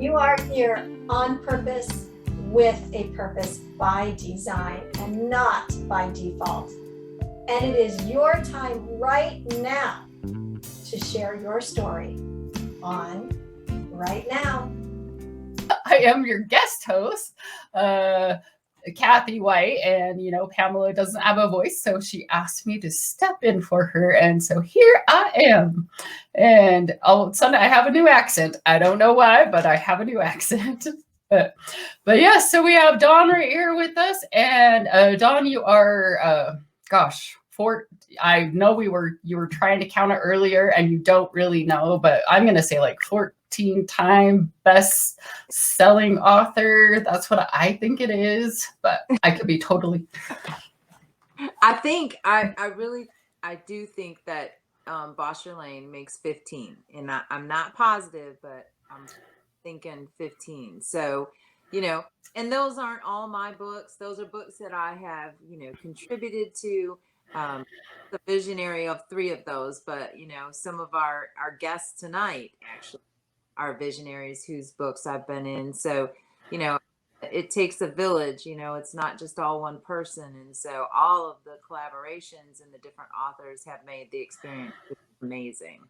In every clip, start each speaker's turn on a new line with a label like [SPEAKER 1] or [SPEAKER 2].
[SPEAKER 1] You are here on purpose, with a purpose by design and not by default. And it is your time right now to share your story on Right Now.
[SPEAKER 2] I am your guest host, Kathy White, and Pamela doesn't have a voice, so she asked me to step in for her, and so here I am. And all of a sudden I have a new accent. I don't know why, but I have a new accent. but yeah, so we have Dawn right here with us, and Dawn, you are I know you were trying to count it earlier and you don't really know, but I'm gonna say like 14-time best-selling author. That's what I think it is, but I could be totally.
[SPEAKER 3] I do think that Bosher Lane makes 15, and I'm not positive, but I'm thinking 15. So, and those aren't all my books. Those are books that I have, contributed to. The visionary of 3 of those, but some of our guests tonight actually are visionaries whose books I've been in. So, it takes a village, it's not just all one person. And so all of the collaborations and the different authors have made the experience amazing.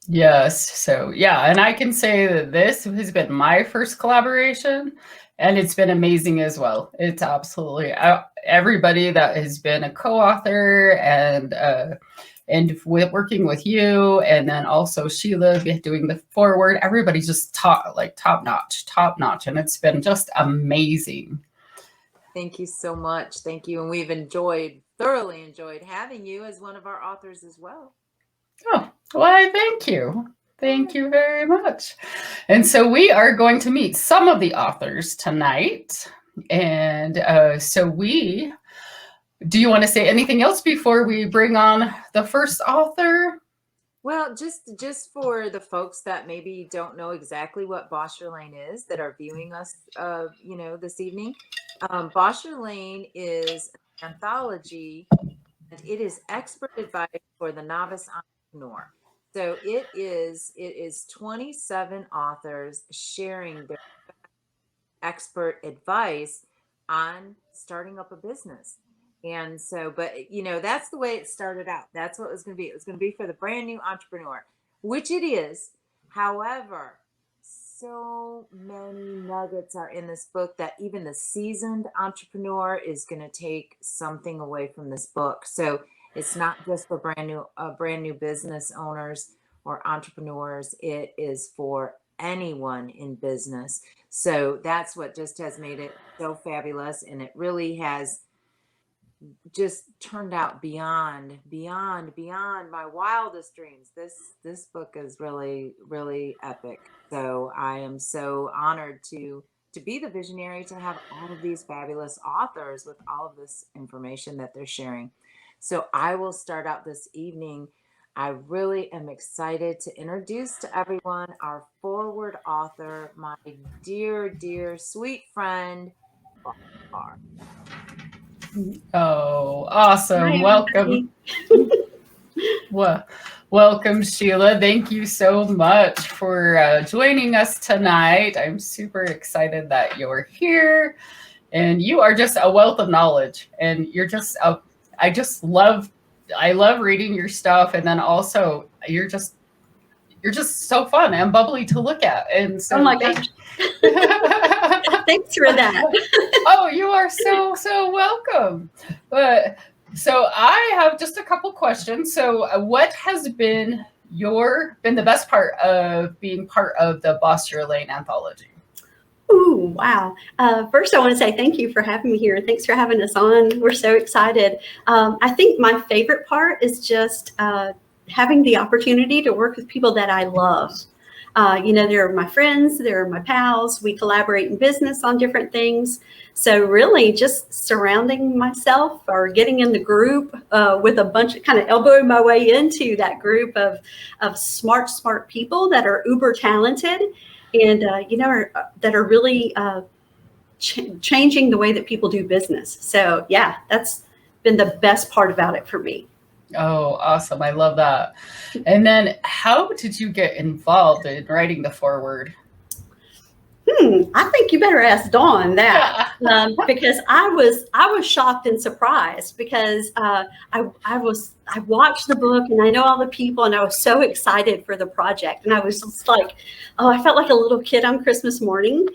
[SPEAKER 2] Yes. So yeah, and I can say that this has been my first collaboration, and it's been amazing as well. It's absolutely everybody that has been a co-author and working with you, and then also Sheila doing the foreword. Everybody's just top notch, and it's been just amazing.
[SPEAKER 3] Thank you so much. Thank you, and we've thoroughly enjoyed having you as one of our authors as well.
[SPEAKER 2] Oh, why, thank you. Thank you very much. And so we are going to meet some of the authors tonight. And do you want to say anything else before we bring on the first author?
[SPEAKER 3] Well, just for the folks that maybe don't know exactly what Bosher Lane is, that are viewing us, this evening. Bosher Lane is an anthology, and it is expert advice for the novice entrepreneur. So it is 27 authors sharing their expert advice on starting up a business. And so, but that's the way it started out. That's what it was going to be. It was going to be for the brand new entrepreneur, which it is. However, so many nuggets are in this book that even the seasoned entrepreneur is going to take something away from this book. So it's not just for brand new business owners or entrepreneurs. It is for anyone in business. So that's what just has made it so fabulous. And it really has just turned out beyond my wildest dreams. This book is really, really epic. So I am so honored to be the visionary, to have all of these fabulous authors with all of this information that they're sharing. So I will start out this evening. I really am excited to introduce to everyone our forward author, my dear, dear, sweet friend, Farr.
[SPEAKER 2] Oh, awesome.
[SPEAKER 4] Hi,
[SPEAKER 2] welcome. Welcome, Sheila. Thank you so much for joining us tonight. I'm super excited that you're here, and you are just a wealth of knowledge, and you're just I love reading your stuff, and then also you're just so fun and bubbly to look at. And so,
[SPEAKER 4] oh my gosh. Thanks for that.
[SPEAKER 2] Oh, you are so welcome. But so I have just a couple questions. So what has been the best part of being part of the Bosher Lane Anthology?
[SPEAKER 4] Ooh, wow. First, I want to say thank you for having me here. Thanks for having us on. We're so excited. I think my favorite part is just having the opportunity to work with people that I love. They're my friends, they're my pals. We collaborate in business on different things. So really just surrounding myself or getting in the group with a bunch of kind of elbowing my way into that group of smart people that are uber talented and, that are really changing the way that people do business. So yeah, that's been the best part about it for me.
[SPEAKER 2] Oh, awesome. I love that. And then how did you get involved in writing the foreword?
[SPEAKER 4] I think you better ask Dawn that, because I was shocked and surprised because I watched the book and I know all the people and I was so excited for the project, and I was just like, oh, I felt like a little kid on Christmas morning,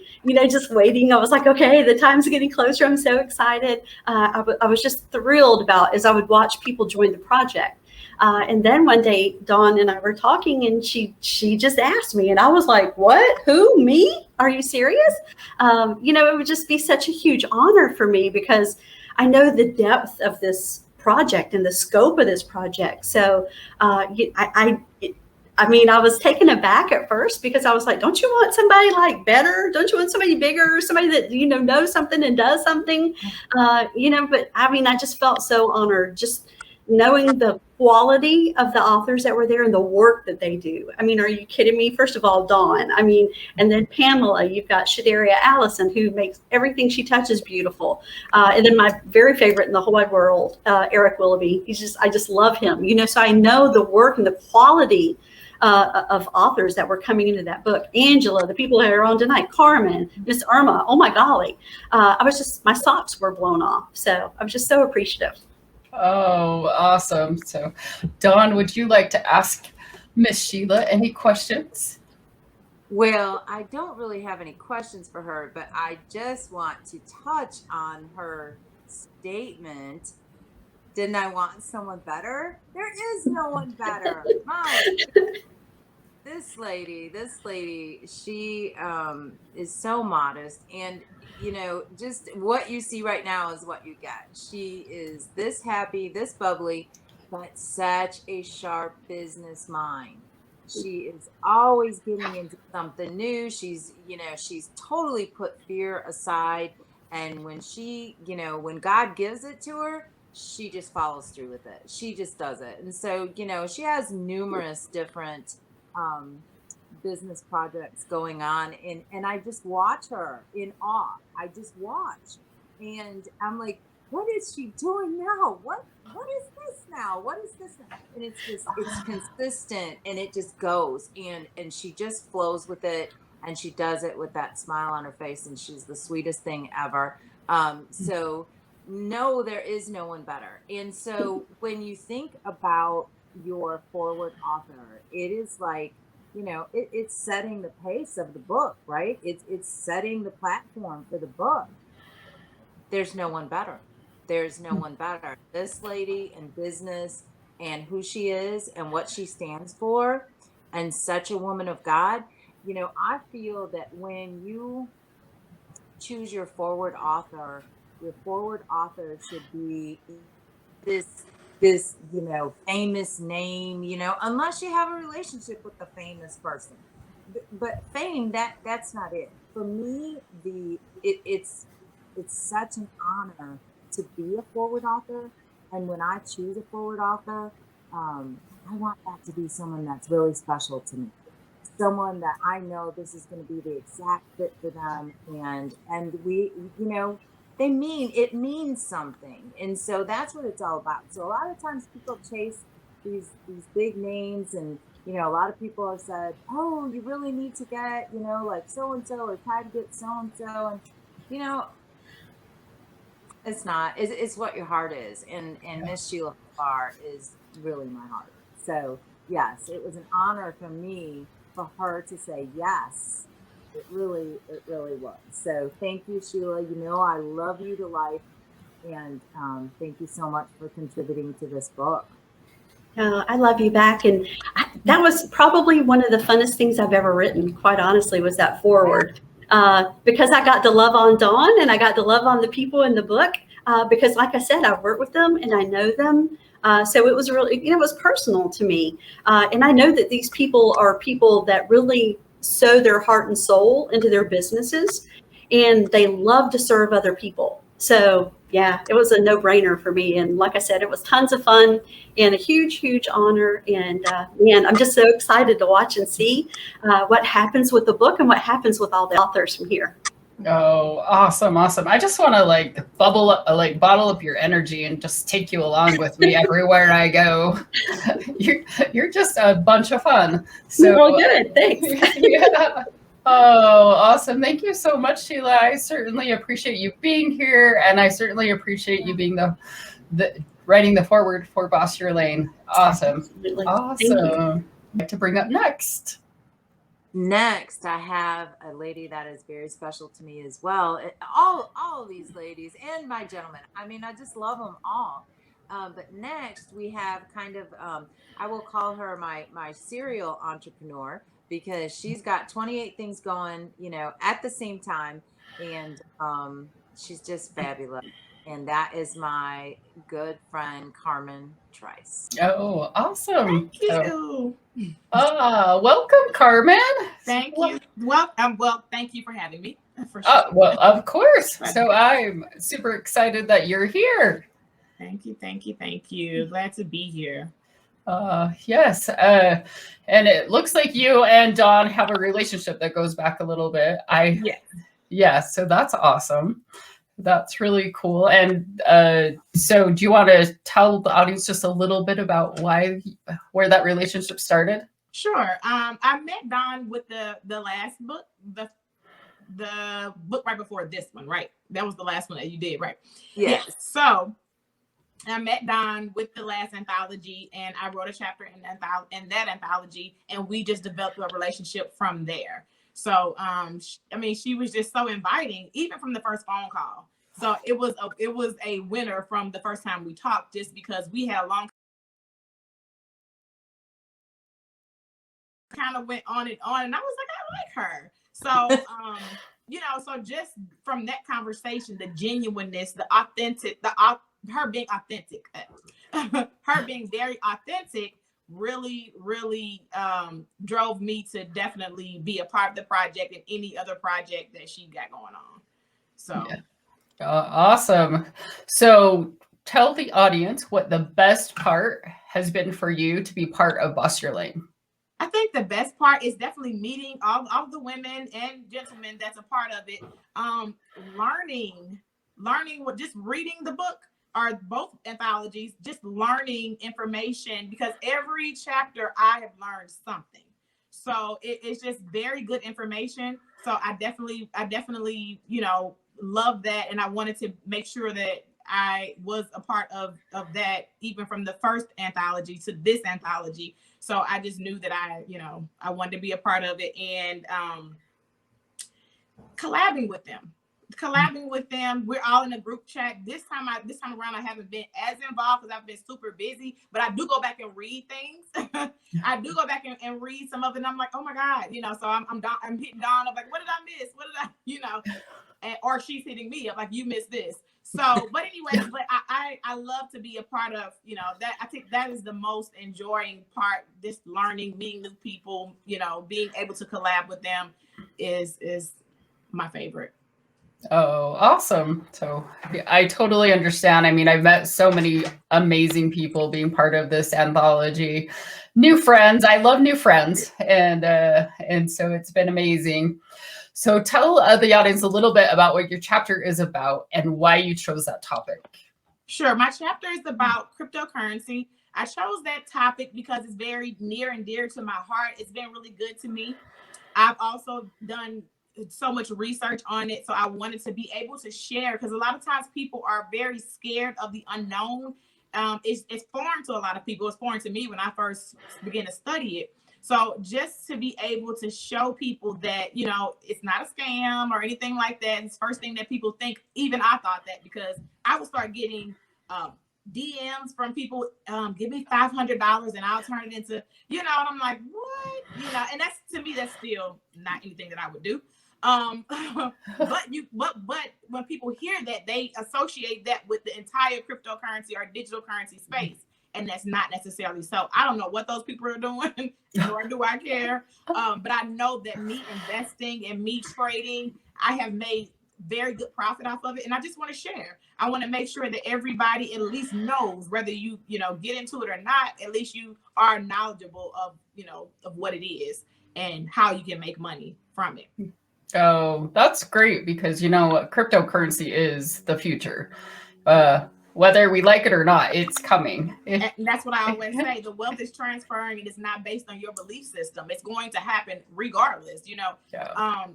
[SPEAKER 4] just waiting. I was like, okay, the time's getting closer. I'm so excited. I was just thrilled about as I would watch people join the project. And then one day, Dawn and I were talking, and she just asked me, and I was like, "What? Who? Me? Are you serious?" It would just be such a huge honor for me because I know the depth of this project and the scope of this project. So, I was taken aback at first because I was like, "Don't you want somebody like better? Don't you want somebody bigger? Somebody that knows something and does something?" But I just felt so honored just knowing the quality of the authors that were there and the work that they do. Are you kidding me? First of all, Dawn, and then Pamela, you've got Shadaria Allison, who makes everything she touches beautiful. And then my very favorite in the whole wide world, Eric Willoughby. I just love him, so I know the work and the quality of authors that were coming into that book. Angela, the people that are on tonight, Carmen, Miss Irma, oh my golly. My socks were blown off. So I was just so appreciative.
[SPEAKER 2] Oh, awesome. So, Dawn, would you like to ask Miss Sheila any questions?
[SPEAKER 3] Well, I don't really have any questions for her, but I just want to touch on her statement. Didn't I want someone better? There is no one better. This lady, she is so modest, and just what you see right now is what you get. She is this happy, this bubbly, but such a sharp business mind. She is always getting into something new. She's totally put fear aside, and when when God gives it to her, she just follows through with it. She just does it. And so, she has numerous different business projects going on, and I just watch her in awe. I just watch, and I'm like, what is she doing now? What is this now? What is this now? And it's consistent, and it just goes, and she just flows with it, and she does it with that smile on her face, and she's the sweetest thing ever. So no, there is no one better. And so when you think about your forward author, it is like, it's setting the pace of the book, right? It's setting the platform for the book. There's no one better. There's no one better. This lady in business and who she is and what she stands for, and such a woman of God. I feel that when you choose your forward author should be this famous name, unless you have a relationship with the famous person. But fame, that's not it. For me, it's such an honor to be a forward author. And when I choose a forward author, I want that to be someone that's really special to me. Someone that I know this is going to be the exact fit for them. And we, it means something. And so that's what it's all about. So a lot of times people chase these big names, and a lot of people have said, oh, you really need to get like so and so, or try to get so and so, and it's not. It's what your heart is, and Miss Sheila Farr is really my heart. So yes, it was an honor for me for her to say yes. It really was. So thank you, Sheila. I love you to life. And thank you so much for contributing to this book.
[SPEAKER 4] I love you back. And that was probably one of the funnest things I've ever written, quite honestly, was that forward. Because I got to love on Dawn, and I got to love on the people in the book. Because like I said, I work with them and I know them. So it was really, it was personal to me. And I know that these people are people that really sow their heart and soul into their businesses, and they love to serve other people. So yeah, it was a no-brainer for me. And like I said, it was tons of fun and a huge honor. And man, I'm just so excited to watch and see what happens with the book and what happens with all the authors from here.
[SPEAKER 2] Oh, awesome. I just want to bottle up your energy and just take you along with me everywhere I go. You're just a bunch of fun. So
[SPEAKER 4] well, good. Thanks.
[SPEAKER 2] Yeah. Oh, awesome. Thank you so much, Sheila. I certainly appreciate you being here, and I certainly appreciate you being the writing the foreword for Boss Your Lane. Awesome.
[SPEAKER 4] Absolutely. Thank you.
[SPEAKER 2] Awesome. To bring up next.
[SPEAKER 3] Next, I have a lady that is very special to me as well. All of these ladies and my gentlemen. I mean, I just love them all. But next, we have kind of I will call her my serial entrepreneur because she's got 28 things going, at the same time, and she's just fabulous. And that is my good friend Carmen Trice.
[SPEAKER 2] Oh, awesome.
[SPEAKER 5] Thank you.
[SPEAKER 2] Welcome, Carmen.
[SPEAKER 5] Thank you. Well, thank you for having me. For sure.
[SPEAKER 2] Well, of course. So I'm super excited that you're here.
[SPEAKER 5] Thank you. Glad to be here.
[SPEAKER 2] Yes. And it looks like you and Dawn have a relationship that goes back a little bit.
[SPEAKER 5] Yes.
[SPEAKER 2] Yeah, so that's awesome. That's really cool. And so do you want to tell the audience just a little bit about where that relationship started?
[SPEAKER 5] Sure. I met Dawn with the last book, the book right before this one, right? That was the last one that you did, right?
[SPEAKER 3] Yes.
[SPEAKER 5] Yeah. So I met Dawn with the last anthology, and I wrote a chapter in that anthology, and we just developed a relationship from there. So, she was just so inviting, even from the first phone call. So it was a winner from the first time we talked, just because we had a long kind of went on, and I was like, I like her. So, so just from that conversation, the genuineness, the authentic, her being authentic, her being very authentic, really drove me to definitely be a part of the project and any other project that she got going on. So
[SPEAKER 2] awesome. So tell the audience what the best part has been for you to be part of Boss Your Lane.
[SPEAKER 5] I think the best part is definitely meeting all the women and gentlemen that's a part of it. Learning what, just reading the book or both anthologies, just learning information, because every chapter I have learned something. So it's just very good information. So I definitely, love that. And I wanted to make sure that I was a part of that, even from the first anthology to this anthology. So I just knew that I wanted to be a part of it, and collabing with them. We're all in a group chat. This time around, I haven't been as involved because I've been super busy, but I do go back and read things. I do go back and read some of it, and I'm like, oh my God, so I'm hitting Dawn. I'm like, what did I miss? What did I, or she's hitting me. I'm like, you missed this. So, but anyway, I love to be a part of, that. I think that is the most enjoying part, this learning, meeting new people, being able to collab with them is my favorite.
[SPEAKER 2] Oh, awesome. So I totally understand. I mean, I've met so many amazing people being part of this anthology. New friends. I love new friends. And so it's been amazing. So tell the audience a little bit about what your chapter is about and why you chose that topic.
[SPEAKER 5] Sure. My chapter is about cryptocurrency. I chose that topic because it's very near and dear to my heart. It's been really good to me. I've also done so much research on it, so I wanted to be able to share, because a lot of times people are very scared of the unknown. It's foreign to a lot of people. It's foreign to me when I first began to study it. So just to be able to show people that, it's not a scam or anything like that. It's the first thing that people think. Even I thought that, because I would start getting DMs from people, give me $500 and I'll turn it into, and I'm like, what? And that's, to me, that's still not anything that I would do. But when people hear that, they associate that with the entire cryptocurrency or digital currency space. And that's not necessarily so. I don't know what those people are doing, nor do I care. But I know that me investing and me trading, I have made very good profit off of it. And I just want to share. I want to make sure that everybody at least knows, whether you get into it or not, at least you are knowledgeable of, of what it is and how you can make money from it.
[SPEAKER 2] Oh, that's great, because cryptocurrency is the future. Whether we like it or not, it's coming.
[SPEAKER 5] And that's what I always say. The wealth is transferring, and it's not based on your belief system. It's going to happen regardless. You know,
[SPEAKER 2] Yeah.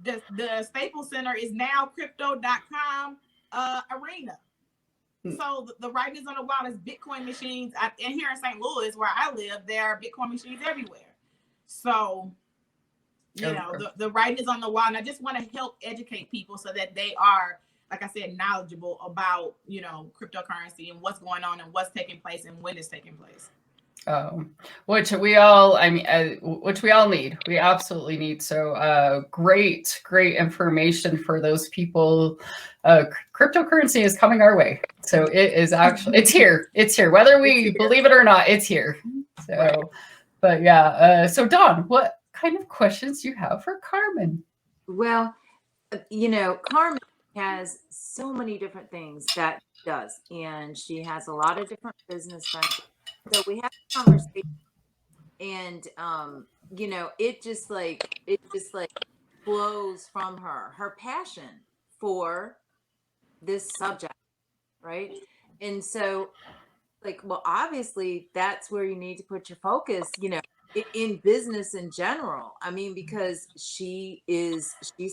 [SPEAKER 5] The Staples Center is now crypto.com arena. So the writing is on the wall is Bitcoin machines. And here in St. Louis, where I live, there are Bitcoin machines everywhere. So, you know, the writing is on the wall. And I just want to help educate people so that they are, like I said, knowledgeable about, you know, cryptocurrency and what's going on and what's taking place and when it's taking place.
[SPEAKER 2] Which we all need. We absolutely need. So great information for those people. Cryptocurrency is coming our way. So it is actually, it's here. Whether we believe it or not, it's here. So, right. But yeah. So Dawn, what kind of questions do you have for Carmen?
[SPEAKER 3] Well, you know, Carmen has so many different things that she does, and she has a lot of different business ventures. So we have a conversation, and you know, it just like flows from her passion for this subject, right? And so, like, well, obviously that's where you need to put your focus, you know, in business in general. I mean, because she's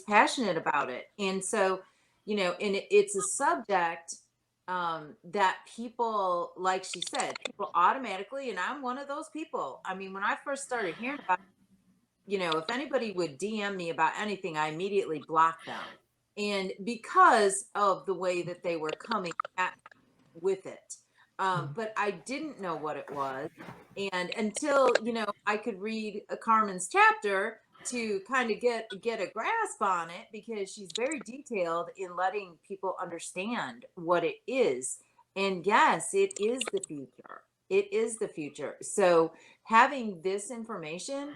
[SPEAKER 3] passionate about it. And so, you know, and it's a subject that people, like she said, people automatically, and I'm one of those people. I mean, when I first started hearing about it, you know, if anybody would DM me about anything, I immediately blocked them. And because of the way that they were coming at with it. But I didn't know what it was. And until, you know, I could read a Carmen's chapter to kind of get a grasp on it, because she's very detailed in letting people understand what it is. And yes, it is the future. It is the future. So having this information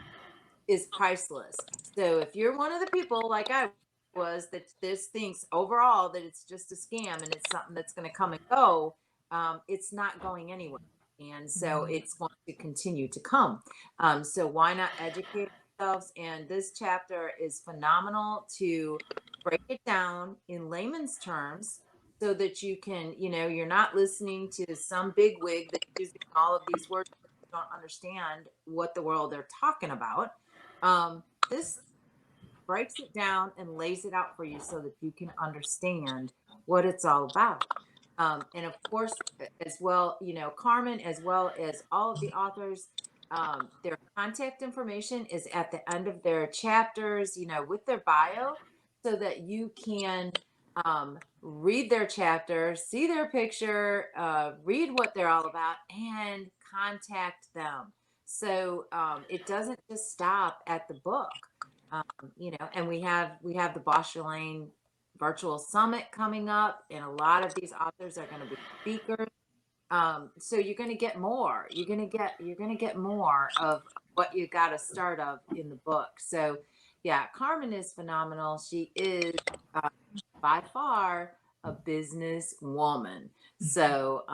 [SPEAKER 3] is priceless. So if you're one of the people like I was that this thinks overall that it's just a scam and it's something that's going to come and go, it's not going anywhere. And so it's going to continue to come. So why not educate ourselves? And this chapter is phenomenal to break it down in layman's terms so that you can, you know, you're not listening to some big wig that's using all of these words that you don't understand what the world they're talking about. This breaks it down and lays it out for you so that you can understand what it's all about. And of course, as well, you know, Carmen, as well as all of the authors, their contact information is at the end of their chapters, you know, with their bio, so that you can read their chapter, see their picture, read what they're all about, and contact them. So it doesn't just stop at the book. You know, and we have the Bosher Lane virtual summit coming up, and a lot of these authors are going to be speakers. So you're going to get more. You're going to get more of what you got to start of in the book. So yeah, Carmen is phenomenal. She is by far a business woman. So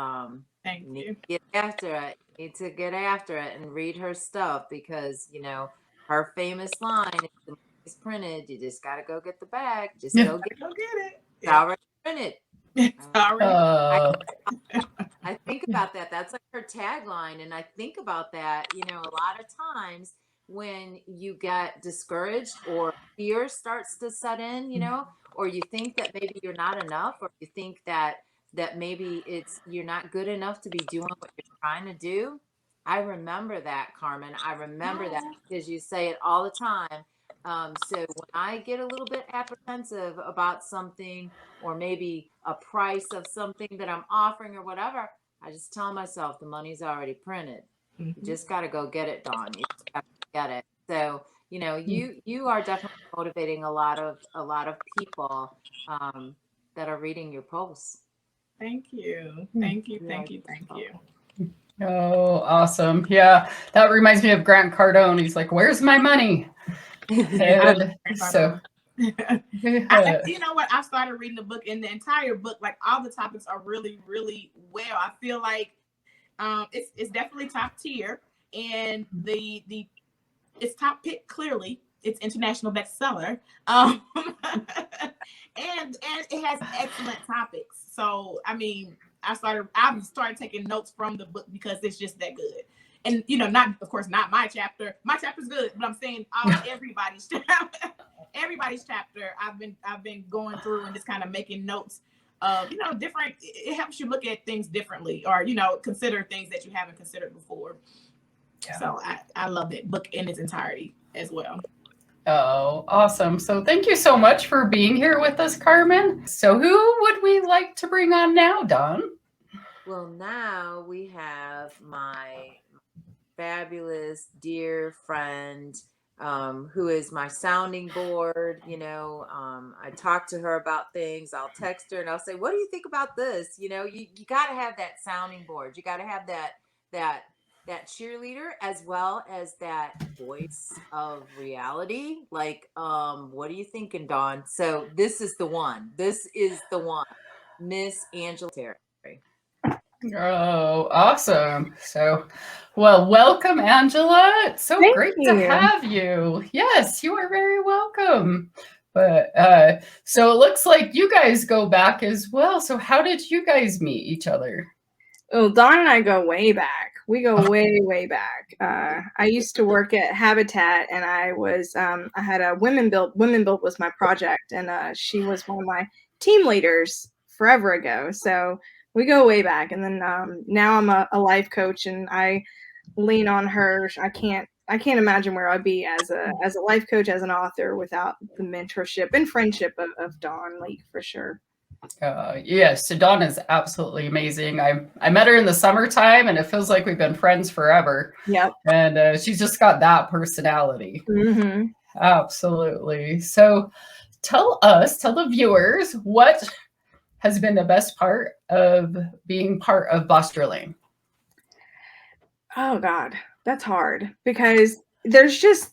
[SPEAKER 5] Thank you.
[SPEAKER 3] Get after it. You need to get after it and read her stuff, because, you know, her famous line is printed. You just got to go get the bag. Just go get
[SPEAKER 5] it.
[SPEAKER 3] It's already printed.
[SPEAKER 5] It's already.
[SPEAKER 3] I think about that. That's like her tagline. And I think about that, you know, a lot of times when you get discouraged or fear starts to set in, you know, or you think that maybe you're not enough, or you think that maybe you're not good enough to be doing what you're trying to do. I remember that, Carmen. I remember that because you say it all the time. So when I get a little bit apprehensive about something, or maybe a price of something that I'm offering or whatever, I just tell myself the money's already printed. You just got to go get it, Dawn. You just got to get it. So, you know, you are definitely motivating a lot of people that are reading your posts.
[SPEAKER 5] Thank you. Thank you. Thank you. Thank you.
[SPEAKER 2] Oh, awesome. Yeah. That reminds me of Grant Cardone. He's like, where's my money? And so
[SPEAKER 5] you know what? I started reading the book, and the entire book, like all the topics are really, really well. I feel like it's definitely top tier, and it's top pick clearly. It's international bestseller, and it has excellent topics. So I mean, I've started taking notes from the book because it's just that good. And not my chapter. My chapter's good, but I'm saying everybody's chapter. I've been going through and just kind of making notes of different. It helps you look at things differently, or consider things that you haven't considered before. Yeah. So I love that book in its entirety as well.
[SPEAKER 2] Oh, awesome. So thank you so much for being here with us, Carmen. So who would we like to bring on now, Dawn?
[SPEAKER 3] Well, now we have my fabulous dear friend, who is my sounding board. I talk to her about things. I'll text her and I'll say, what do you think about this? You got to have that sounding board. You got to have that cheerleader, as well as that voice of reality. Like, what are you thinking, Dawn? So this is the one, Miss Angela Terry.
[SPEAKER 2] Oh, awesome. So, well, welcome, Angela. It's so great to have you. Yes, you are very welcome. But so it looks like you guys go back as well. So how did you guys meet each other?
[SPEAKER 6] Well, Dawn and I go way back. We go way, way back. I used to work at Habitat, and I had a Women Build was my project, and she was one of my team leaders forever ago. So we go way back. And then now I'm a life coach, and I lean on her. I can't imagine where I'd be as a life coach, as an author, without the mentorship and friendship of Dawn Lieck, for sure.
[SPEAKER 2] Yes, so Dawn is absolutely amazing. I met her in the summertime, and it feels like we've been friends forever.
[SPEAKER 6] Yep.
[SPEAKER 2] And she's just got that personality.
[SPEAKER 6] Mm-hmm.
[SPEAKER 2] Absolutely. So tell the viewers, what has been the best part of being part of Boster Lane?
[SPEAKER 6] Oh God, that's hard, because there's just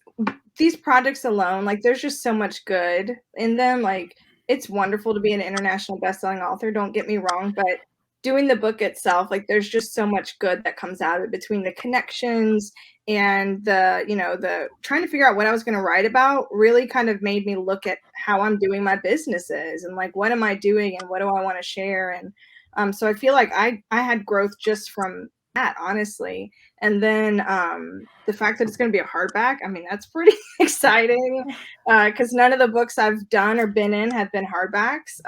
[SPEAKER 6] these projects alone, like there's just so much good in them. Like, it's wonderful to be an international best-selling author, don't get me wrong, but doing the book itself, like there's just so much good that comes out of it, between the connections and the trying to figure out what I was going to write about. Really kind of made me look at how I'm doing my businesses, and like, what am I doing and what do I want to share? And so I feel like I had growth just from that, honestly. And then the fact that it's going to be a hardback, I mean, that's pretty exciting, because none of the books I've done or been in have been hardbacks.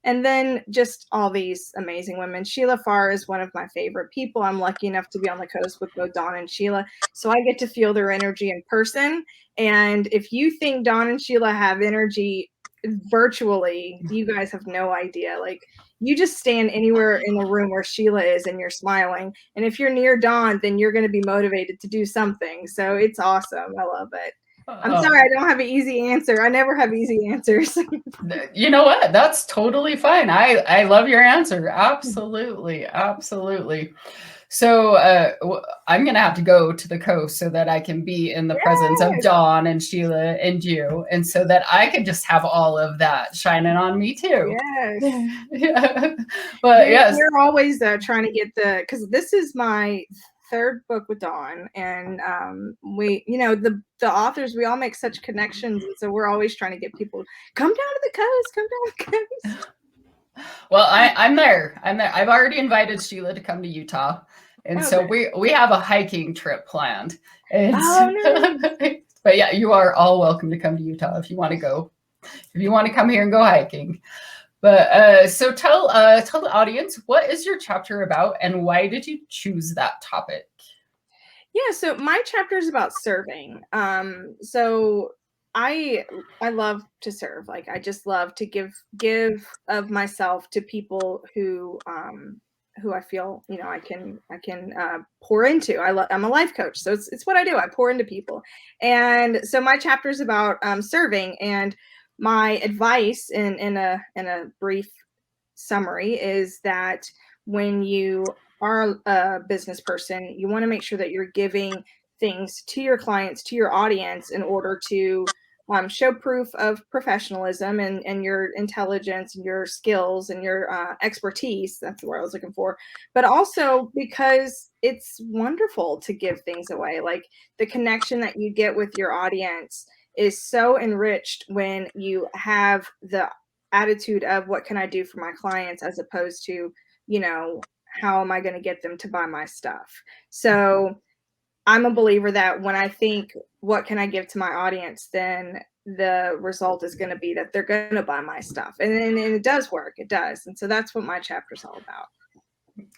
[SPEAKER 6] And then just all these amazing women. Sheila Farr is one of my favorite people. I'm lucky enough to be on the coast with both Dawn and Sheila, so I get to feel their energy in person. And if you think Dawn and Sheila have energy virtually, you guys have no idea. Like, you just stand anywhere in the room where Sheila is and you're smiling. And if you're near Dawn, then you're going to be motivated to do something. So it's awesome. I love it. I'm sorry, I don't have an easy answer. I never have easy answers.
[SPEAKER 2] You know what? That's totally fine. I love your answer. Absolutely. Absolutely. So I'm going to have to go to the coast so that I can be in the presence of Dawn and Sheila and you, and so that I can just have all of that shining on me too.
[SPEAKER 6] Yes.
[SPEAKER 2] Yeah. But yes.
[SPEAKER 6] We're always trying to get because this is my third book with Dawn, and we, the authors, we all make such connections, and so we're always trying to get people, come down to the coast.
[SPEAKER 2] Well, I'm there. I've already invited Sheila to come to Utah, and so we have a hiking trip planned. And but yeah, you are all welcome to come to Utah if you want to go. If you want to come here and go hiking. But so tell the audience, what is your chapter about, and why did you choose that topic?
[SPEAKER 6] Yeah, so my chapter is about serving. So I love to serve. Like, I just love to give of myself to people who I feel I can pour into. I'm a life coach, so it's what I do. I pour into people, and so my chapter is about serving. And my advice in a brief summary is that when you are a business person, you want to make sure that you're giving things to your clients, to your audience, in order to show proof of professionalism and your intelligence and your skills and your expertise. That's the word I was looking for. But also because it's wonderful to give things away. Like, the connection that you get with your audience is so enriched when you have the attitude of, what can I do for my clients, as opposed to, how am I going to get them to buy my stuff? So I'm a believer that when I think, what can I give to my audience, then the result is going to be that they're going to buy my stuff. And it does work. It does. And so that's what my chapter's all about.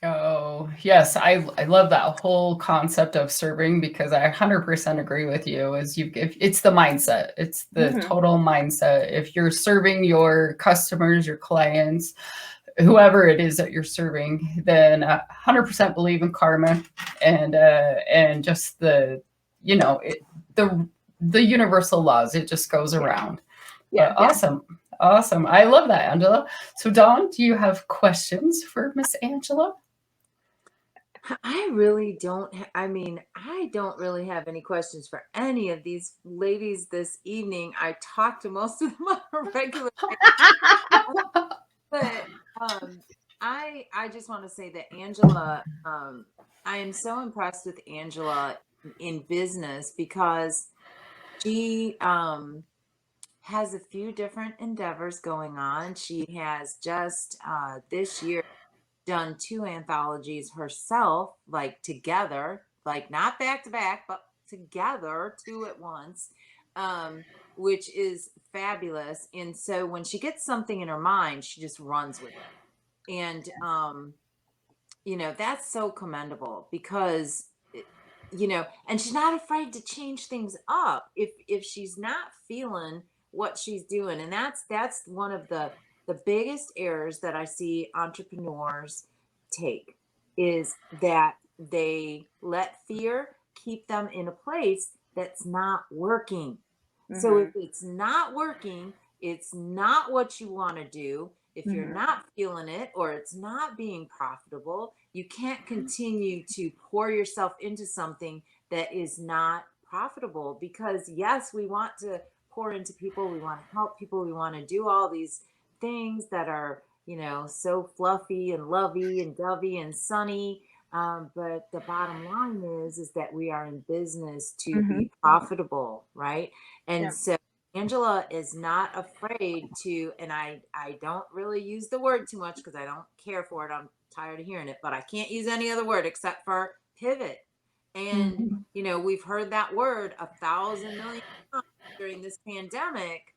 [SPEAKER 2] Oh, yes. I love that whole concept of serving, because I 100% agree with you. If it's the mindset, it's the total mindset. If you're serving your customers, your clients, whoever it is that you're serving, then 100% believe in karma and just the universal laws. It just goes around.
[SPEAKER 6] Yeah.
[SPEAKER 2] Awesome. Awesome. I love that, Angela. So Dawn, do you have questions for Miss Angela?
[SPEAKER 3] I really don't. I don't really have any questions for any of these ladies this evening. I talked to most of them on a regular basis. But I just want to say that Angela, I am so impressed with Angela in business, because she has a few different endeavors going on. She has just this year done 2 anthologies herself, like together, like not back to back, but together, 2 at once, which is fabulous. And so when she gets something in her mind, she just runs with it. And, that's so commendable, because and she's not afraid to change things up if she's not feeling what she's doing. And that's one of the biggest errors that I see entrepreneurs take, is that they let fear keep them in a place that's not working. So if it's not working, it's not what you want to do. If you're not feeling it, or it's not being profitable, you can't continue to pour yourself into something that is not profitable. Because yes, we want to pour into people, we want to help people, we want to do all these things that are, so fluffy and lovey and dovey and sunny. But the bottom line is that we are in business to be profitable, right? And so Angela is not afraid to, and I don't really use the word too much because I don't care for it. I'm tired of hearing it, but I can't use any other word except for pivot. And, we've heard that word 1,000 million times during this pandemic.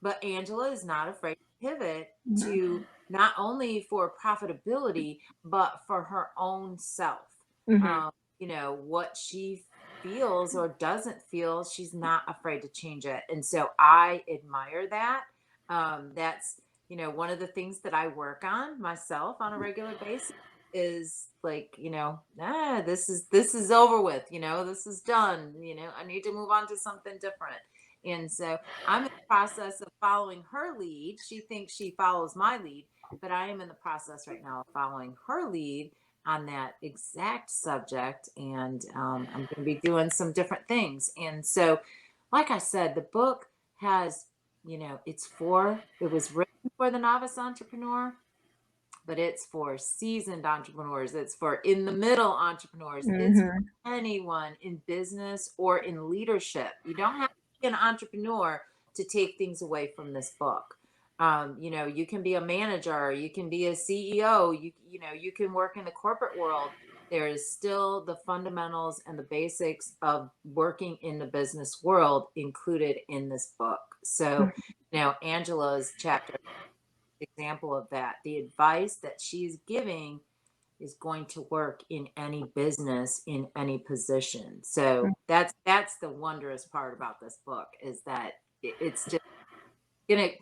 [SPEAKER 3] But Angela is not afraid to pivot to not only for profitability, but for her own self. What she feels or doesn't feel, she's not afraid to change it. And so I admire that. That's, one of the things that I work on myself on a regular basis is like, this is over with, this is done, I need to move on to something different. And so I'm in the process of following her lead. She thinks she follows my lead, but I am in the process right now of following her lead on that exact subject. And I'm going to be doing some different things. And so, like I said, the book has, it was written for the novice entrepreneur, but it's for seasoned entrepreneurs. It's for in the middle entrepreneurs. It's for anyone in business or in leadership. You don't have to be an entrepreneur to take things away from this book. You can be a manager, you can be a CEO, you can work in the corporate world. There is still the fundamentals and the basics of working in the business world included in this book. So, Angela's chapter example of that. The advice that she's giving is going to work in any business, in any position. So that's the wondrous part about this book, is that it's just going to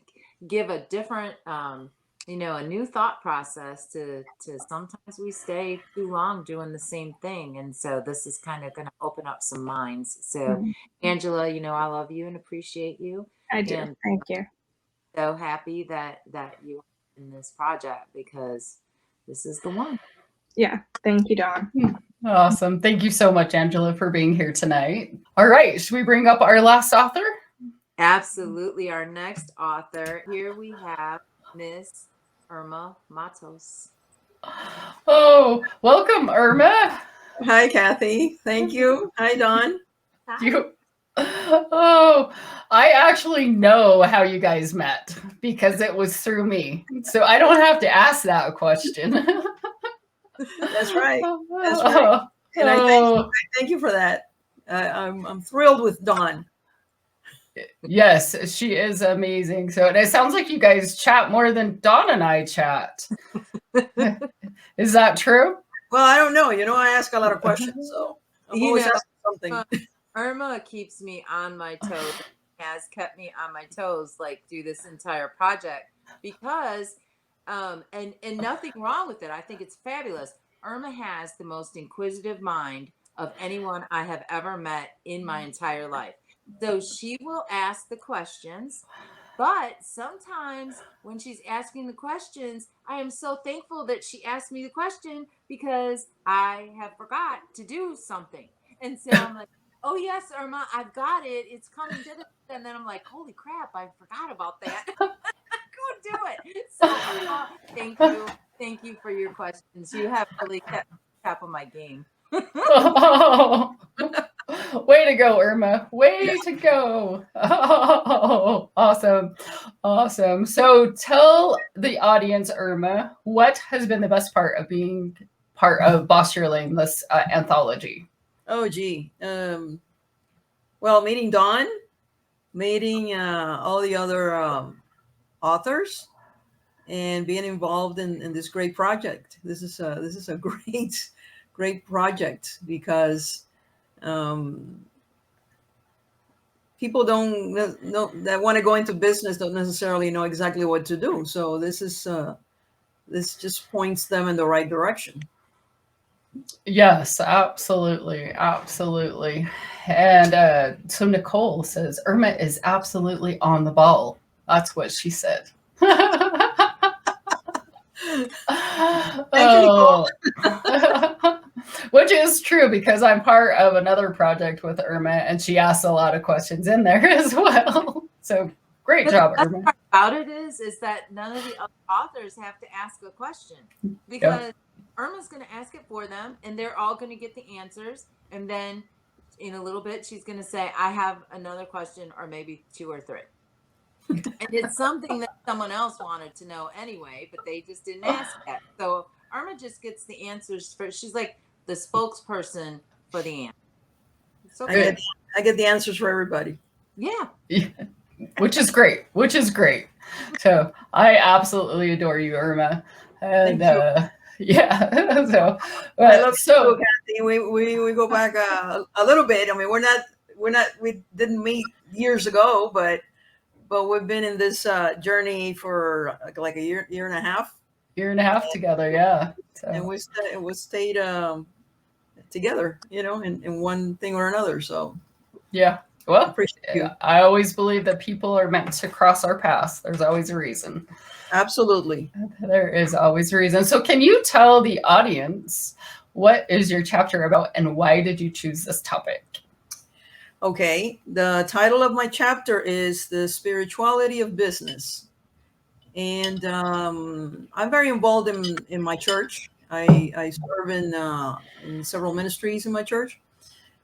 [SPEAKER 3] give a different, a new thought process to sometimes we stay too long doing the same thing. And so this is kind of going to open up some minds. So Angela, I love you and appreciate you.
[SPEAKER 6] I do.
[SPEAKER 3] And
[SPEAKER 6] thank you.
[SPEAKER 3] So happy that you are in this project, because this is the one.
[SPEAKER 6] Yeah. Thank you, Dawn.
[SPEAKER 2] Awesome. Thank you so much, Angela, for being here tonight. All right. Should we bring up our last author?
[SPEAKER 3] Absolutely. Our next author. Here we have Miss Irma Matos.
[SPEAKER 2] Oh, welcome, Irma.
[SPEAKER 7] Hi, Kathy. Thank you. Hi, Dawn.
[SPEAKER 3] Hi.
[SPEAKER 2] Oh, I actually know how you guys met because it was through me. So I don't have to ask that question.
[SPEAKER 7] That's right. That's right. And I thank you for that. I'm thrilled with Dawn.
[SPEAKER 2] Yes, she is amazing. So it sounds like you guys chat more than Dawn and I chat. Is that true?
[SPEAKER 7] Well, I don't know. I ask a lot of questions, so I'm always asking something.
[SPEAKER 3] Irma keeps me on my toes, has kept me on my toes like through this entire project because and nothing wrong with it. I think it's fabulous. Irma has the most inquisitive mind of anyone I have ever met in my entire life. So she will ask the questions, but sometimes when she's asking the questions, I am so thankful that she asked me the question because I have forgot to do something. And so I'm like, oh yes, Irma, I've got it. It's coming to the, and then I'm like, holy crap, I forgot about that. Go do it. So Irma, thank you for your questions. You have really kept top of my game.
[SPEAKER 2] Oh, way to go, Irma. Way to go. Oh, awesome. Awesome. So tell the audience, Irma, what has been the best part of being part of Boss Your Lane, this anthology?
[SPEAKER 7] Oh, gee. Well, meeting Dawn, meeting all the other authors, and being involved in this great project. This is a great project because people don't know that want to go into business don't necessarily know exactly what to do. So this just points them in the right direction.
[SPEAKER 2] Yes, absolutely. And so Nicole says Irma is absolutely on the ball. That's what she said. Oh. Which is true because I'm part of another project with Irma and she asks a lot of questions in there as well. So great job, Irma.
[SPEAKER 3] The best part about it is that none of the other authors have to ask a question because Irma's going to ask it for them and they're all going to get the answers. And then in a little bit, she's going to say, I have another question or maybe 2 or 3. And it's something that someone else wanted to know anyway, but they just didn't ask that. So Irma just gets the answers she's like the spokesperson for the answer. So
[SPEAKER 7] I get the answers for everybody.
[SPEAKER 3] Yeah.
[SPEAKER 2] Which is great. So I absolutely adore you, Irma. And yeah. So
[SPEAKER 7] I love you, Kathy. We go back a little bit. I mean, we didn't meet years ago, but we've been in this journey for like a year and a half.
[SPEAKER 2] Year and a half together, yeah. So.
[SPEAKER 7] And we stayed together, in one thing or another. So
[SPEAKER 2] yeah. Well, I always believe that people are meant to cross our paths. There's always a reason.
[SPEAKER 7] Absolutely.
[SPEAKER 2] There is always a reason. So can you tell the audience what is your chapter about and why did you choose this topic?
[SPEAKER 7] Okay. The title of my chapter is The Spirituality of Business. And I'm very involved in my church. I serve in several ministries in my church.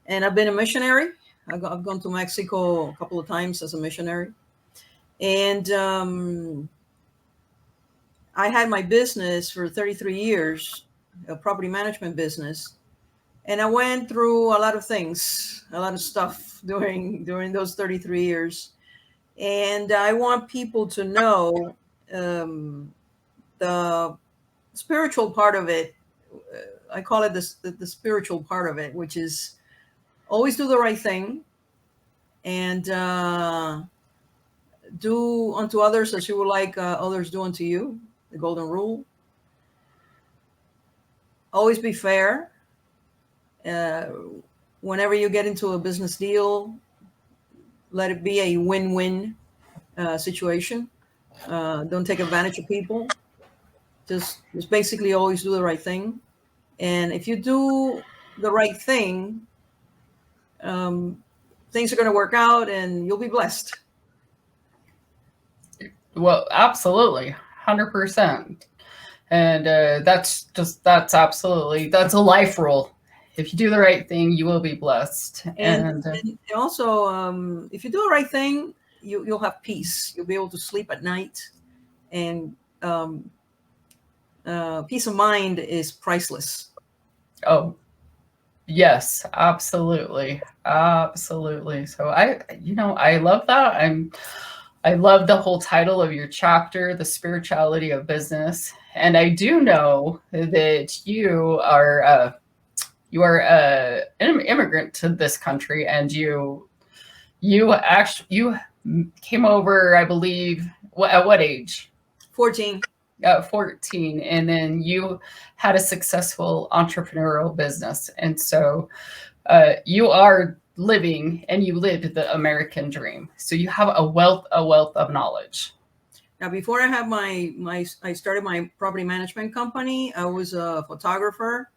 [SPEAKER 7] And I've been a missionary. I've gone to Mexico a couple of times as a missionary. And I had my business for 33 years, a property management business. And I went through a lot of things, a lot of stuff during those 33 years. And I want people to know the spiritual part of it. I call it the spiritual part of it, which is always do the right thing and do unto others as you would like others do unto you, the golden rule. Always be fair. Whenever you get into a business deal, let it be a win-win situation. Don't take advantage of people. Just basically always do the right thing. And if you do the right thing, things are going to work out and you'll be blessed.
[SPEAKER 2] Well, absolutely. 100%. And that's a life rule. if you do the right thing, you will be blessed.
[SPEAKER 7] And also, if you do the right thing, you'll have peace. You'll be able to sleep at night, and peace of mind is priceless.
[SPEAKER 2] Oh, yes, absolutely. Absolutely. So I love that. I love the whole title of your chapter, The Spirituality of Business. And I do know that you are an immigrant to this country, and you came over, I believe, at what age?
[SPEAKER 7] 14.
[SPEAKER 2] 14, and then you had a successful entrepreneurial business, and so you are living, and you lived the American dream. So you have a wealth of knowledge.
[SPEAKER 7] Now, before I had I started my property management company, I was a photographer.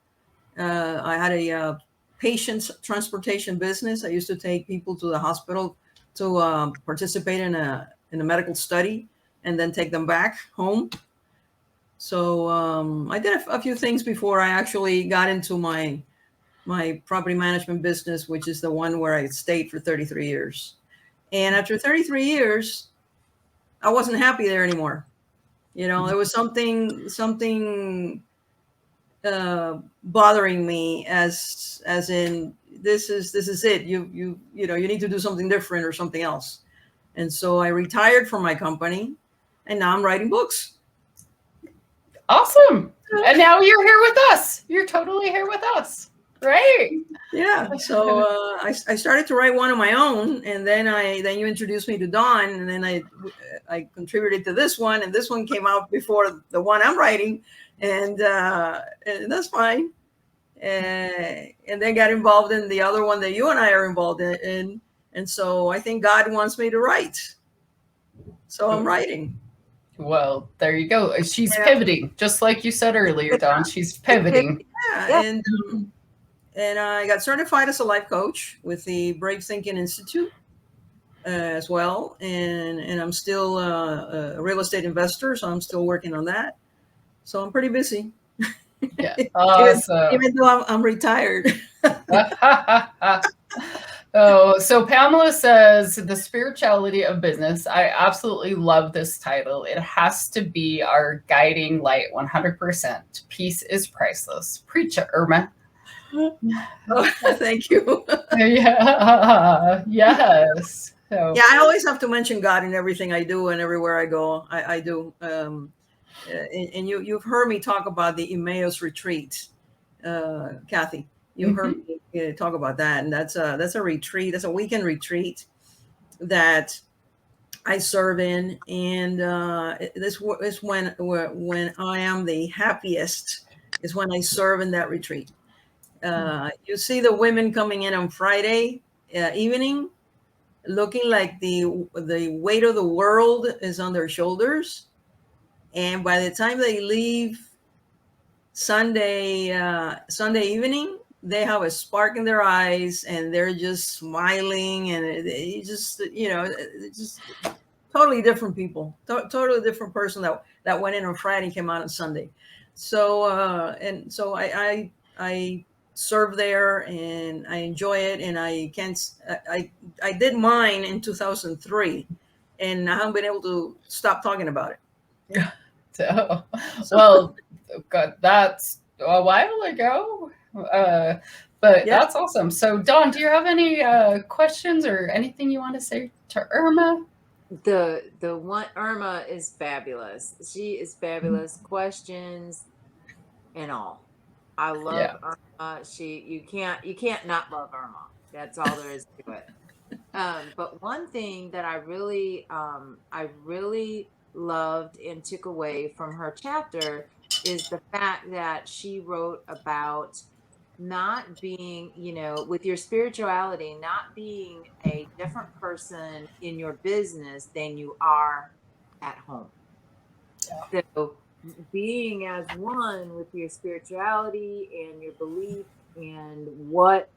[SPEAKER 7] I had a patient transportation business. I used to take people to the hospital to participate in a medical study, and then take them back home. So I did a few things before I actually got into my property management business, which is the one where I stayed for 33 years. And after 33 years, I wasn't happy there anymore. There was something bothering me, as in this is it. You need to do something different or something else. And so I retired from my company, and now I'm writing books.
[SPEAKER 2] Awesome. And now you're here with us. You're totally here with us. Right.
[SPEAKER 7] Yeah. So I started to write one of my own, and then you introduced me to Dawn, and then I contributed to this one, and this one came out before the one I'm writing, and that's fine. And then got involved in the other one that you and I are involved in, and so I think God wants me to write. So I'm writing.
[SPEAKER 2] Well, there you go. She's pivoting, just like you said earlier, Dawn. She's pivoting.
[SPEAKER 7] Yeah. And I got certified as a life coach with the Brave Thinking Institute as well. And I'm still a real estate investor, so I'm still working on that. So I'm pretty busy.
[SPEAKER 2] Yeah. Awesome.
[SPEAKER 7] Even though I'm retired.
[SPEAKER 2] Oh, so Pamela says, The Spirituality of Business. I absolutely love this title. It has to be our guiding light, 100%. Peace is priceless. Preach it, Irma.
[SPEAKER 7] Oh, thank you.
[SPEAKER 2] Yeah. Yes. So.
[SPEAKER 7] Yeah, I always have to mention God in everything I do and everywhere I go. I do. And you've heard me talk about the Emmaus Retreat, Kathy. You heard me talk about that, and that's a retreat. That's a weekend retreat that I serve in, and this is when I am the happiest. Is when I serve in that retreat. You see the women coming in on Friday evening, looking like the weight of the world is on their shoulders, and by the time they leave Sunday evening, they have a spark in their eyes, and they're just smiling, and it just just totally different people, totally different person that went in on Friday, came out on Sunday. So I serve there, and I enjoy it, and I did mine in 2003, and I haven't been able to stop talking about it.
[SPEAKER 2] So, well, God, that's a while ago. But yeah. That's awesome. So, Dawn, do you have any questions or anything you want to say to Irma?
[SPEAKER 3] The one, Irma is fabulous. She is fabulous. Questions and all. I love Irma. You can't not love Irma. That's all there is to it. But one thing that I really loved and took away from her chapter is the fact that she wrote about not being, with your spirituality, not being a different person in your business than you are at home. Yeah. So being as one with your spirituality and your belief and what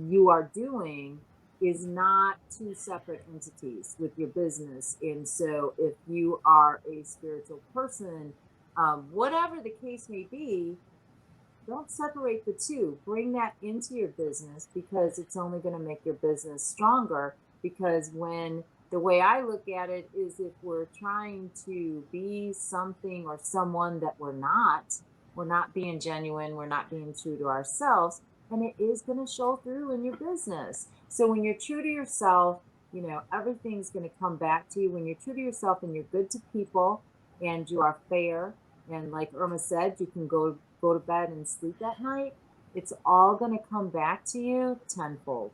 [SPEAKER 3] you are doing is not two separate entities with your business. And so if you are a spiritual person, whatever the case may be, don't separate the two. Bring that into your business, because it's only going to make your business stronger. Because when the way I look at it is, if we're trying to be something or someone that we're not being genuine, we're not being true to ourselves, and it is going to show through in your business. So when you're true to yourself, you know, everything's going to come back to you. When you're true to yourself and you're good to people and you are fair, and like Irma said, you can go to bed and sleep at night, it's all going to come back to you tenfold.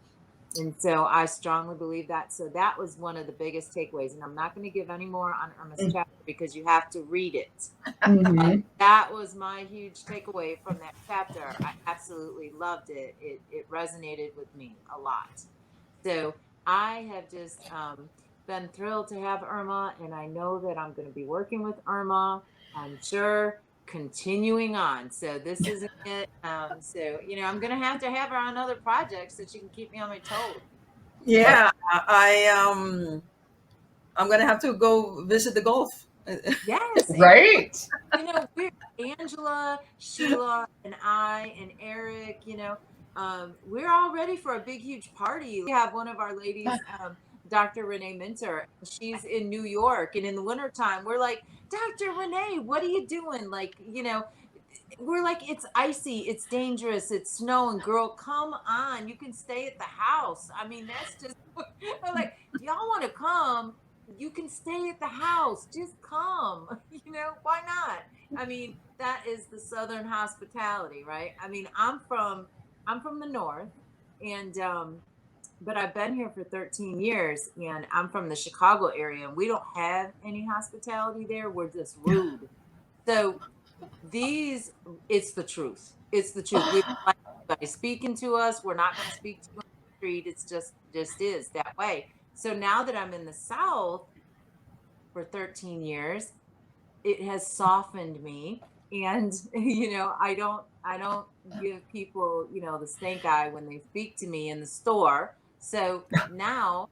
[SPEAKER 3] And so I strongly believe that. So that was one of the biggest takeaways. And I'm not going to give any more on Irma's chapter, because you have to read it.
[SPEAKER 2] Mhm.
[SPEAKER 3] That was my huge takeaway from that chapter. I absolutely loved it. It resonated with me a lot. So I have just been thrilled to have Irma, and I know that I'm going to be working with Irma, I'm sure, continuing on. So this isn't it. So, you know, I'm going to have her on other projects so she can keep me on my toes.
[SPEAKER 7] Yeah, I'm gonna have to go visit the Gulf.
[SPEAKER 3] Yes.
[SPEAKER 2] Right.
[SPEAKER 3] You know, we're Angela, Sheila, and I, and Eric, you know, we're all ready for a big, huge party. We have one of our ladies, Dr. Renee Minter. She's in New York, and in the wintertime, we're like, Dr. Renee, what are you doing? Like, you know, we're like, it's icy, it's dangerous, it's snowing. Girl, come on, you can stay at the house. I mean, that's just, we're like, do y'all want to come? You can stay at the house, just come. You know, why not? I mean, that is the Southern hospitality, right? I mean, I'm from the north, and but I've been here for 13 years, and I'm from the Chicago area, and we don't have any hospitality there. We're just rude. So it's the truth. It's the truth. We don't like anybody speaking to us. We're not going to speak to you on the street. It's just is that way. So now that I'm in the South for 13 years, it has softened me. And you know, I don't give people, you know, the stink eye when they speak to me in the store. So now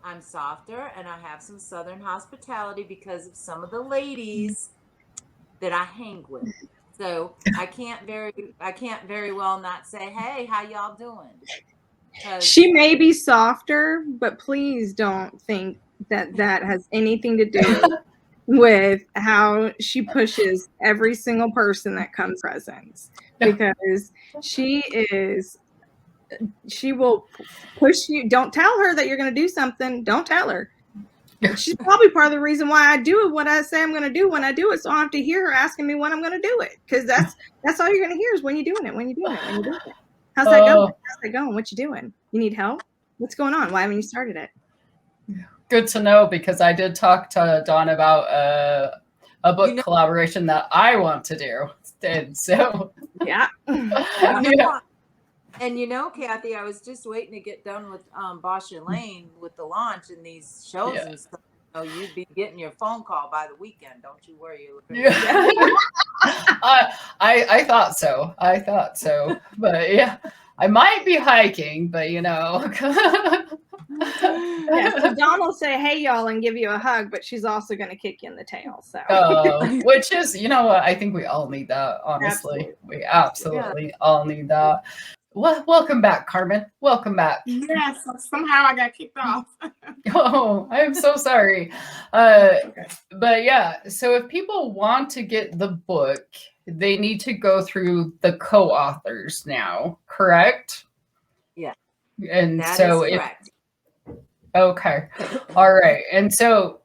[SPEAKER 3] I'm softer, and I have some Southern hospitality because of some of the ladies that I hang with. So I can't very well not say, hey, how y'all doing?
[SPEAKER 6] She may be softer, but please don't think that that has anything to do with how she pushes every single person that comes presents, because she will push you. Don't tell her that you're going to do something. Don't tell her. She's probably part of the reason why I do what I say I'm going to do when I do it. So I don't have to hear her asking me when I'm going to do it, because that's all you're going to hear is when you're doing it. How's that going? How's that going? What you doing? You need help? What's going on? Why haven't you started it?
[SPEAKER 2] Good to know, because I did talk to Dawn about a book collaboration that I want to do. And so,
[SPEAKER 6] yeah.
[SPEAKER 3] And you know, Kathy, I was just waiting to get done with Bosher Lane with the launch and these shows and stuff. So you'd be getting your phone call by the weekend. Don't you worry.
[SPEAKER 2] I thought so. But yeah, I might be hiking, but you know.
[SPEAKER 6] Yeah, so Dawn will say, hey, y'all, and give you a hug, but she's also going to kick you in the tail. So,
[SPEAKER 2] which is, you know what? I think we all need that, honestly. We absolutely all need that. Well, welcome back, Carmen. Welcome back.
[SPEAKER 5] Yes, somehow I got kicked off.
[SPEAKER 2] Oh, I'm so sorry. But yeah, so if people want to get the book, they need to go through the co-authors now, correct?
[SPEAKER 3] Yeah.
[SPEAKER 2] And
[SPEAKER 3] that
[SPEAKER 2] so
[SPEAKER 3] is correct.
[SPEAKER 2] Okay. All right. And so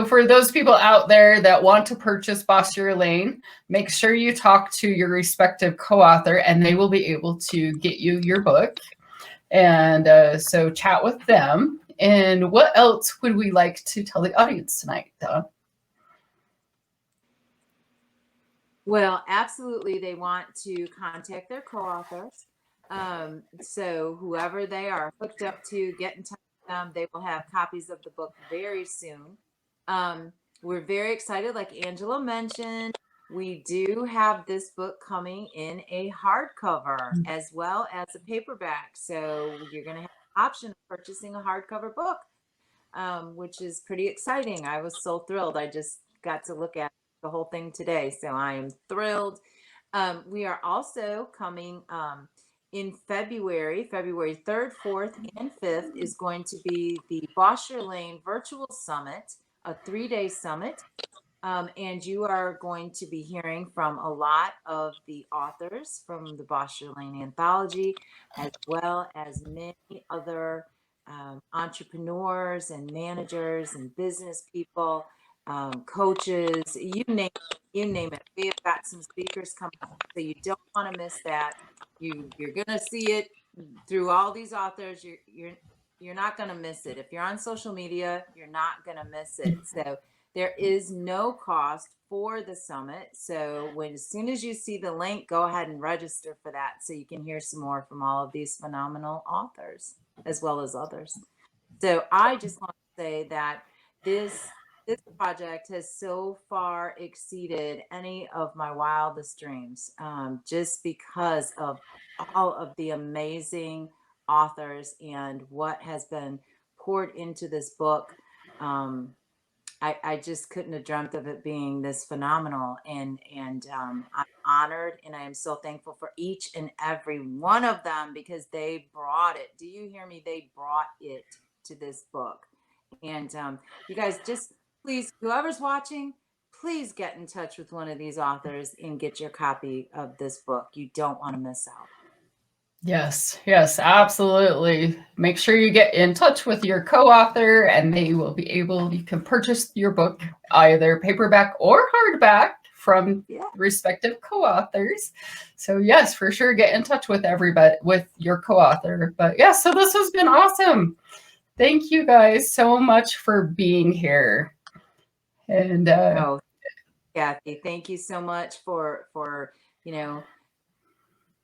[SPEAKER 2] for those people out there that want to purchase Boss Your Lane, make sure you talk to your respective co-author, and they will be able to get you your book. And so chat with them. And what else would we like to tell the audience tonight, Dawn?
[SPEAKER 3] Well, absolutely. They want to contact their co-authors. So whoever they are hooked up to, get in touch. They will have copies of the book very soon. We're very excited. Like Angela mentioned, we do have this book coming in a hardcover as well as a paperback. So you're going to have the option of purchasing a hardcover book, which is pretty exciting. I was so thrilled. I just got to look at the whole thing today. So I am thrilled. We are also coming in February 3rd, 4th, and 5th is going to be the Bosher Lane Virtual Summit, a 3-day summit. And you are going to be hearing from a lot of the authors from the Bosher Lane Anthology, as well as many other entrepreneurs and managers and business people, coaches, you name it. We have got some speakers coming up, so you don't want to miss that. You're gonna see it through all these authors. You're not gonna miss it. If you're on social media, you're not gonna miss it. So there is no cost for the summit. So as soon as you see the link, go ahead and register for that so you can hear some more from all of these phenomenal authors, as well as others. So I just want to say that this project has so far exceeded any of my wildest dreams, just because of all of the amazing authors and what has been poured into this book. I just couldn't have dreamt of it being this phenomenal, and I'm honored, and I am so thankful for each and every one of them, because they brought it. Do you hear me? They brought it to this book. And you guys, just please, whoever's watching, please get in touch with one of these authors and get your copy of this book. You don't want to miss out.
[SPEAKER 2] Yes, absolutely. Make sure you get in touch with your co-author, and they will be able, you can purchase your book either paperback or hardback from respective co-authors. So yes, for sure, get in touch with everybody, with your co-author. But yeah, so this has been awesome. Thank you guys so much for being here. And
[SPEAKER 3] Kathy, thank you so much for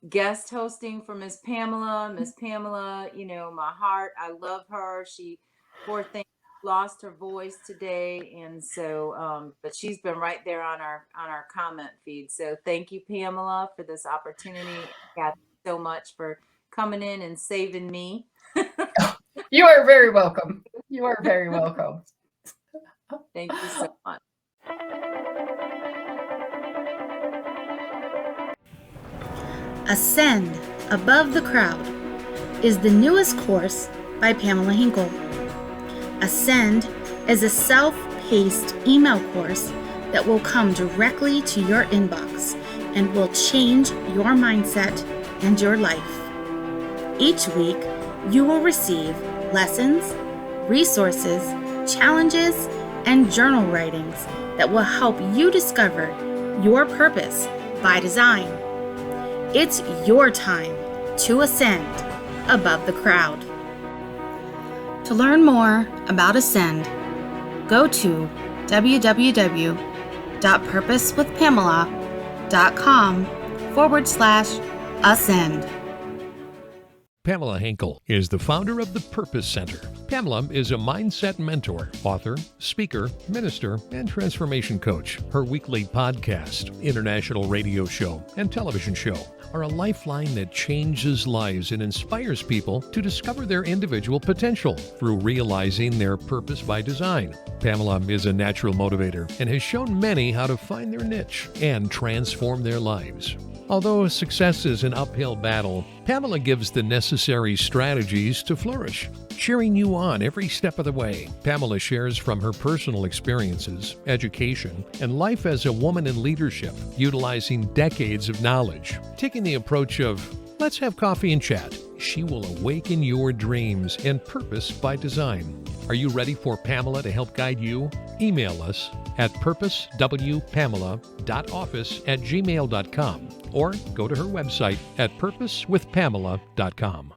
[SPEAKER 3] guest hosting for Miss Pamela. Miss Pamela, my heart, I love her. She, poor thing, lost her voice today, and so but she's been right there on our comment feed. So thank you, Pamela, for this opportunity. Kathy, so much for coming in and saving me.
[SPEAKER 2] You are very welcome. You are very welcome.
[SPEAKER 3] Thank you so much.
[SPEAKER 8] Ascend Above the Crowd is the newest course by Pamela Hinkle. Ascend is a self-paced email course that will come directly to your inbox and will change your mindset and your life. Each week, you will receive lessons, resources, challenges, and journal writings that will help you discover your purpose by design. It's your time to ascend above the crowd. To learn more about Ascend, go to www.purposewithpamela.com/ascend.
[SPEAKER 9] Pamela Hinkle is the founder of the Purpose Center. Pamela is a mindset mentor, author, speaker, minister, and transformation coach. Her weekly podcast, international radio show, and television show are a lifeline that changes lives and inspires people to discover their individual potential through realizing their purpose by design. Pamela is a natural motivator and has shown many how to find their niche and transform their lives. Although success is an uphill battle, Pamela gives the necessary strategies to flourish, cheering you on every step of the way. Pamela shares from her personal experiences, education, and life as a woman in leadership, utilizing decades of knowledge. Taking the approach of, let's have coffee and chat, she will awaken your dreams and purpose by design. Are you ready for Pamela to help guide you? Email us at purposewpamela.office@gmail.com or go to her website at purposewithpamela.com.